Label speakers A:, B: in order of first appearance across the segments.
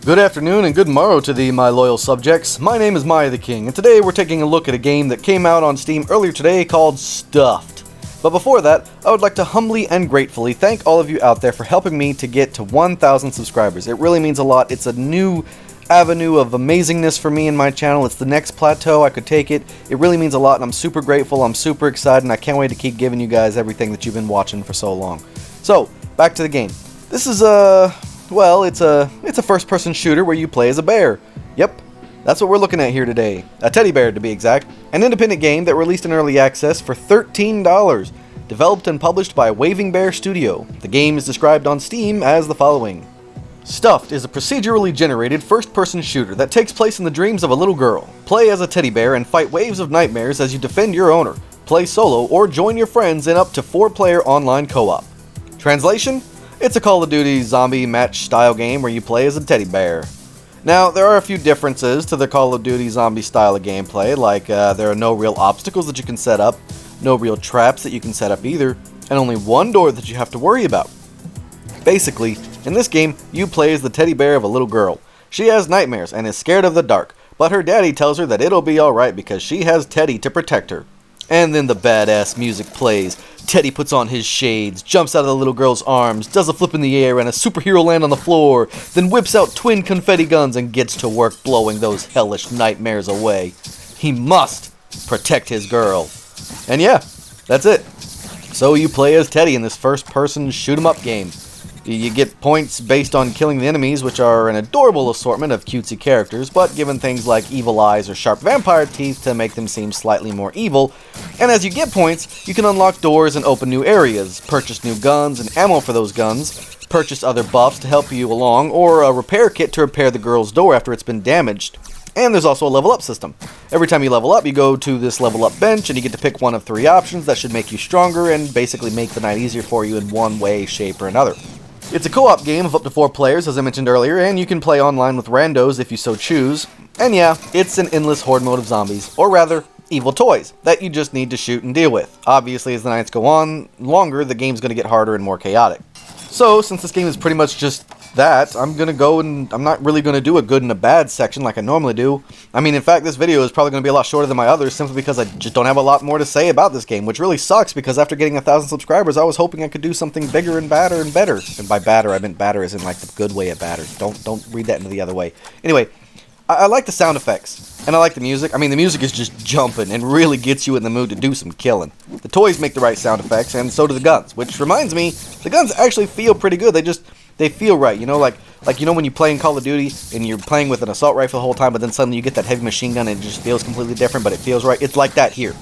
A: Good afternoon and good morrow to thee, my loyal subjects. My name is MiAh the King, and today we're taking a look at a game that came out on Steam earlier today called Stuffed. But before that, I would like to humbly and gratefully thank all of you out there for helping me to get to 1,000 subscribers. It really means a lot. It's a new avenue of amazingness for me and my channel. It's the next plateau. I could take it. It really means a lot, and I'm super grateful. I'm super excited, and I can't wait to keep giving you guys everything that you've been watching for so long. So, back to the game. This is well, it's a first-person shooter where you play as a bear. Yep, that's what we're looking at here today. A teddy bear, to be exact. An independent game that released in early access for $13. Developed and published by Waving Bear Studio. The game is described on Steam as the following. Stuffed is a procedurally generated first-person shooter that takes place in the dreams of a little girl. Play as a teddy bear and fight waves of nightmares as you defend your owner. Play solo or join your friends in up to 4-player online co-op. Translation? It's a Call of Duty zombie match style game where you play as a teddy bear. Now, there are a few differences to the Call of Duty zombie style of gameplay, like there are no real obstacles that you can set up, no real traps that you can set up either, and only one door that you have to worry about. Basically, in this game, you play as the teddy bear of a little girl. She has nightmares and is scared of the dark, but her daddy tells her that it'll be alright because she has Teddy to protect her. And then the badass music plays. Teddy puts on his shades, jumps out of the little girl's arms, does a flip in the air and a superhero land on the floor, then whips out twin confetti guns and gets to work blowing those hellish nightmares away. He must protect his girl. And yeah, that's it. So you play as Teddy in this first-person shoot-'em-up game. You get points based on killing the enemies, which are an adorable assortment of cutesy characters, but given things like evil eyes or sharp vampire teeth to make them seem slightly more evil. And as you get points, you can unlock doors and open new areas, purchase new guns and ammo for those guns, purchase other buffs to help you along, or a repair kit to repair the girl's door after it's been damaged. And there's also a level up system. Every time you level up, you go to this level up bench and you get to pick one of 3 options that should make you stronger and basically make the night easier for you in one way, shape, or another. It's a co-op game of up to 4 players, as I mentioned earlier, and you can play online with randos if you so choose. And yeah, it's an endless horde mode of zombies, or rather, evil toys, that you just need to shoot and deal with. Obviously, as the nights go on longer, the game's going to get harder and more chaotic. So, since this game is pretty much just that, I'm going to go and I'm not really going to do a good and a bad section like I normally do. I mean, in fact, this video is probably going to be a lot shorter than my others simply because I just don't have a lot more to say about this game, which really sucks because after getting 1,000 subscribers, I was hoping I could do something bigger and badder and better. And by badder, I meant badder as in like the good way of badder. Don't read that into the other way. Anyway, I like the sound effects, and I like the music. I mean, the music is just jumping and really gets you in the mood to do some killing. The toys make the right sound effects, and so do the guns, which reminds me, the guns actually feel pretty good. They feel right, you know, like you know when you play in Call of Duty and you're playing with an assault rifle the whole time, but then suddenly you get that heavy machine gun and it just feels completely different, but it feels right. It's like that here.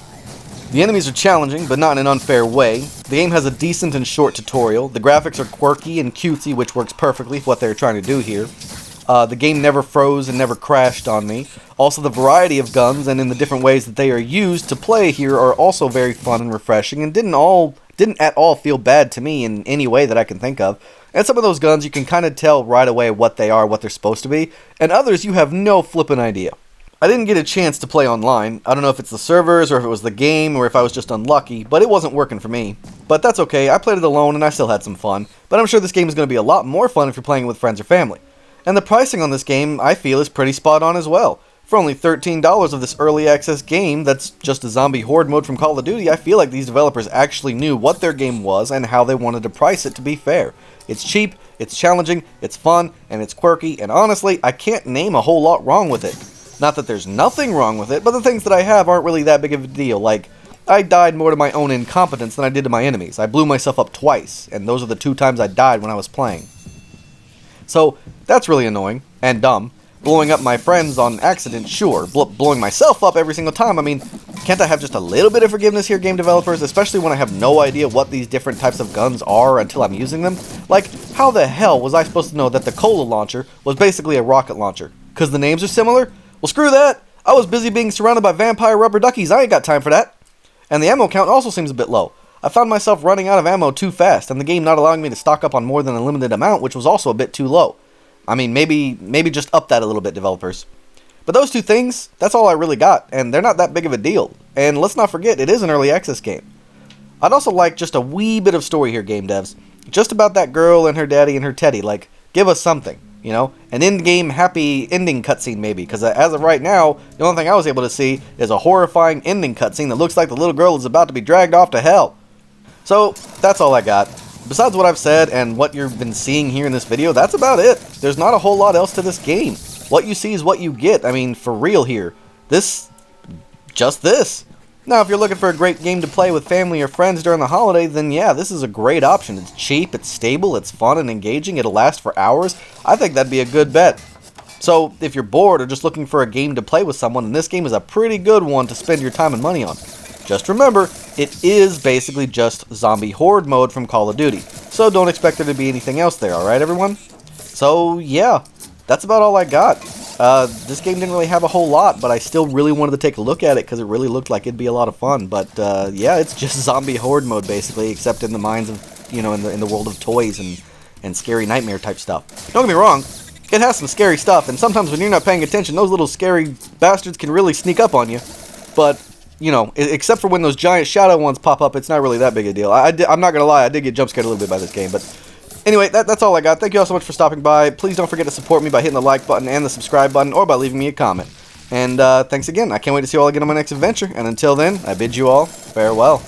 A: The enemies are challenging, but not in an unfair way. The game has a decent and short tutorial. The graphics are quirky and cutesy, which works perfectly for what they're trying to do here. The game never froze and never crashed on me. Also, the variety of guns and in the different ways that they are used to play here are also very fun and refreshing and didn't at all feel bad to me in any way that I can think of. And some of those guns you can kind of tell right away what they are, what they're supposed to be, and others you have no flippin' idea. I didn't get a chance to play online. I don't know if it's the servers or if it was the game or if I was just unlucky, but it wasn't working for me. But that's okay, I played it alone and I still had some fun, but I'm sure this game is going to be a lot more fun if you're playing with friends or family. And the pricing on this game, I feel, is pretty spot on as well. For only $13 of this early access game that's just a zombie horde mode from Call of Duty, I feel like these developers actually knew what their game was and how they wanted to price it to be fair. It's cheap, it's challenging, it's fun, and it's quirky, and honestly, I can't name a whole lot wrong with it. Not that there's nothing wrong with it, but the things that I have aren't really that big of a deal. Like, I died more to my own incompetence than I did to my enemies. I blew myself up twice, and those are the 2 times I died when I was playing. So, that's really annoying, and dumb. Blowing up my friends on accident, sure. Blowing myself up every single time, I mean, can't I have just a little bit of forgiveness here, game developers? Especially when I have no idea what these different types of guns are until I'm using them? Like, how the hell was I supposed to know that the cola launcher was basically a rocket launcher? Because the names are similar? Well, screw that! I was busy being surrounded by vampire rubber duckies, I ain't got time for that. And the ammo count also seems a bit low. I found myself running out of ammo too fast, and the game not allowing me to stock up on more than a limited amount, which was also a bit too low. I mean, maybe just up that a little bit, developers. But those 2 things, that's all I really got, and they're not that big of a deal. And let's not forget, it is an early access game. I'd also like just a wee bit of story here, game devs. Just about that girl and her daddy and her teddy, like, give us something. You know, an in-game happy ending cutscene maybe, because as of right now, the only thing I was able to see is a horrifying ending cutscene that looks like the little girl is about to be dragged off to hell. So, that's all I got. Besides what I've said and what you've been seeing here in this video, that's about it. There's not a whole lot else to this game. What you see is what you get. I mean, for real here. Just this. Now, if you're looking for a great game to play with family or friends during the holiday, then yeah, this is a great option. It's cheap, it's stable, it's fun and engaging, it'll last for hours. I think that'd be a good bet. So, if you're bored or just looking for a game to play with someone, then this game is a pretty good one to spend your time and money on. Just remember, it is basically just zombie horde mode from Call of Duty. So don't expect there to be anything else there, alright everyone? So, yeah, that's about all I got. This game didn't really have a whole lot, but I still really wanted to take a look at it because it really looked like it'd be a lot of fun. But yeah, it's just zombie horde mode basically, except in the minds of, you know, in the world of toys and scary nightmare type stuff. Don't get me wrong, it has some scary stuff, and sometimes when you're not paying attention, those little scary bastards can really sneak up on you. But you know, except for when those giant shadow ones pop up, it's not really that big a deal. I'm not gonna lie, I did get jump scared a little bit by this game, but. Anyway, that's all I got. Thank you all so much for stopping by. Please don't forget to support me by hitting the like button and the subscribe button, or by leaving me a comment. And thanks again. I can't wait to see you all again on my next adventure. And until then, I bid you all farewell.